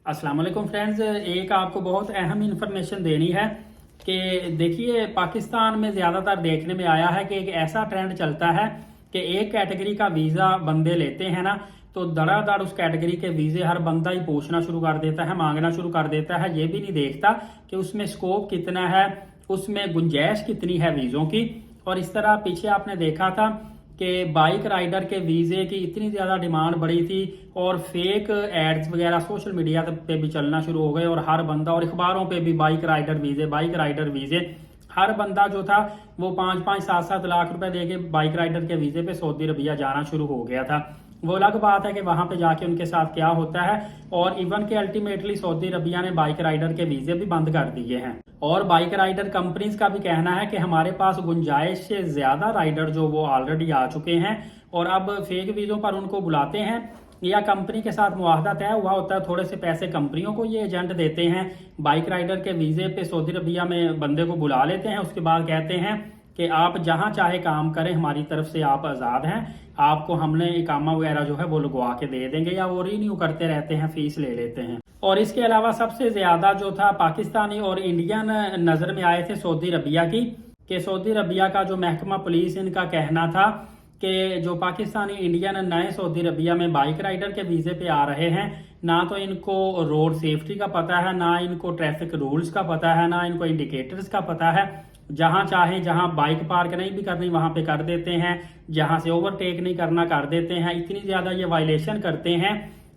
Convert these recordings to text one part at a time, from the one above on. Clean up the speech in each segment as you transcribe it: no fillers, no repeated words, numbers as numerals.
अस्सलाम वालेकुम फ्रेंड्स, एक आपको बहुत अहम इंफॉर्मेशन देनी है कि देखिए पाकिस्तान में ज़्यादातर देखने में आया है कि एक ऐसा ट्रेंड चलता है कि एक कैटेगरी का वीज़ा बंदे लेते हैं ना, तो धड़ाधड़ उस कैटेगरी के वीज़े हर बंदा ही पूछना शुरू कर देता है, मांगना शुरू कर देता है। ये भी नहीं देखता कि उसमें स्कोप कितना है, उसमें गुंजाइश कितनी है वीज़ों की। और इस तरह पीछे आपने देखा था कि बाइक राइडर के वीज़े की इतनी ज़्यादा डिमांड बढ़ी थी और फेक एड्स वगैरह सोशल मीडिया पे भी चलना शुरू हो गए, और हर बंदा और अखबारों पे भी बाइक राइडर वीज़े हर बंदा जो था वो 5-5, 7-7 लाख रुपए देके बाइक राइडर के वीज़े पे सऊदी अरबिया जाना शुरू हो गया था। वो अलग बात है कि वहां पे जाके उनके साथ क्या होता है, और इवन के अल्टीमेटली सऊदी अरबिया ने बाइक राइडर के वीज़े भी बंद कर दिए हैं। और बाइक राइडर कंपनीज का भी कहना है कि हमारे पास गुंजाइश से ज्यादा राइडर जो वो ऑलरेडी आ चुके हैं, और अब फेक वीज़ों पर उनको बुलाते हैं या कंपनी के साथ मुआहदा तय हुआ होता है, थोड़े से पैसे कंपनियों को ये एजेंट देते हैं, बाइक राइडर के वीज़े पे सऊदी अरबिया में बंदे को बुला लेते हैं। उसके बाद कहते हैं कि आप जहां चाहे काम करें, हमारी तरफ से आप आज़ाद हैं, आपको हमने इकामा वगैरह जो है वो लगवा के दे देंगे, या वो रिन्यू करते रहते हैं, फीस ले लेते हैं। और इसके अलावा सबसे ज्यादा जो था पाकिस्तानी और इंडियन नजर में आए थे सऊदी अरबिया की, कि सऊदी अरबिया का जो महकमा पुलिस, इनका कहना था कि जो पाकिस्तानी इंडियन नए सऊदी अरबिया में बाइक राइडर के वीज़े पे आ रहे हैं, ना तो इनको रोड सेफ्टी का पता है, ना इनको ट्रैफिक रूल्स का पता है, ना इनको इंडिकेटर्स का पता है। जहां चाहे, जहां बाइक पार्क नहीं भी करनी वहां पे कर देते हैं, जहां से ओवरटेक नहीं करना कर देते हैं। इतनी ज्यादा ये वायलेशन करते हैं।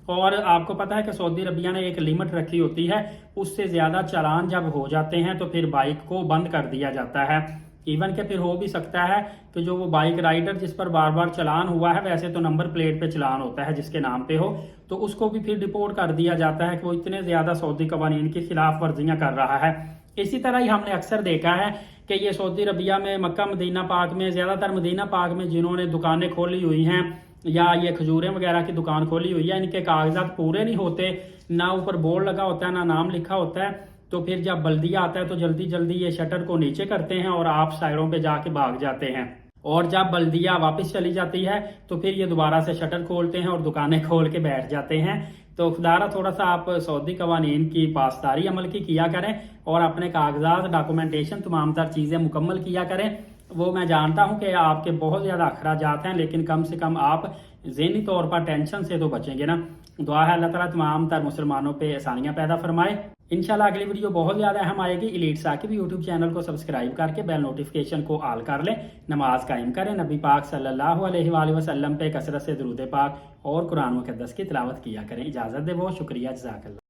और आपको पता है कि सऊदी अरबिया ने एक लिमिट रखी होती है, उससे ज्यादा चालान जब हो जाते हैं तो फिर बाइक को बंद कर दिया जाता है। इवन के फिर हो भी सकता है कि जो वो बाइक राइडर जिस पर बार बार चालान हुआ है, वैसे तो नंबर प्लेट पे चालान होता है जिसके नाम पे हो, तो उसको भी फिर डिपोर्ट कर दिया जाता है कि वो इतने ज्यादा सऊदी कवानीन की खिलाफ वर्जियां कर रहा है। इसी तरह ही हमने अक्सर देखा है कि ये सऊदी अरबिया में मक्का मदीना पाक में, ज्यादातर मदीना पाक में जिन्होंने दुकानें खोली हुई हैं या ये खजूरें वगैरह की दुकान खोली हुई है, इनके कागजात पूरे नहीं होते, ना ऊपर बोर्ड लगा होता है, ना नाम लिखा होता है। तो फिर जब बल्दिया आता है तो जल्दी जल्दी ये शटर को नीचे करते हैं और आप साइडों पे जाके भाग जाते हैं। और जब बल्दिया वापस चली जाती है तो फिर ये दोबारा से शटर खोलते हैं और दुकानें खोल के बैठ जाते हैं। तो खुदारा थोड़ा सा आप सऊदी कवानीन की पासदारी अमल की किया करें और अपने कागजात, डॉक्यूमेंटेशन, तमाम तर चीज़ें मुकम्मल किया करें। वो मैं जानता हूं कि आपके बहुत ज़्यादा अखराजात हैं, लेकिन कम से कम आप ज़हनी तौर पर टेंशन से तो बचेंगे ना। दुआ है अल्लाह ताला तमाम तर मुसलमानों पे आसानियां पैदा फरमाए। इंशाल्लाह अगली वीडियो बहुत ज़्यादा अहम आएगी। एलीट साकिब यूट्यूब चैनल को सब्सक्राइब करके बेल नोटिफिकेशन को ऑल कर लें, नमाज कायम करें, नबी पाक सल्लल्लाहु अलैहि वसल्लम पे कसरत से दुरूद पाक और कुरान मुक़द्दस की तिलावत किया करें। इजाज़त दे वो, शुक्रिया, जज़ाकल्लाह।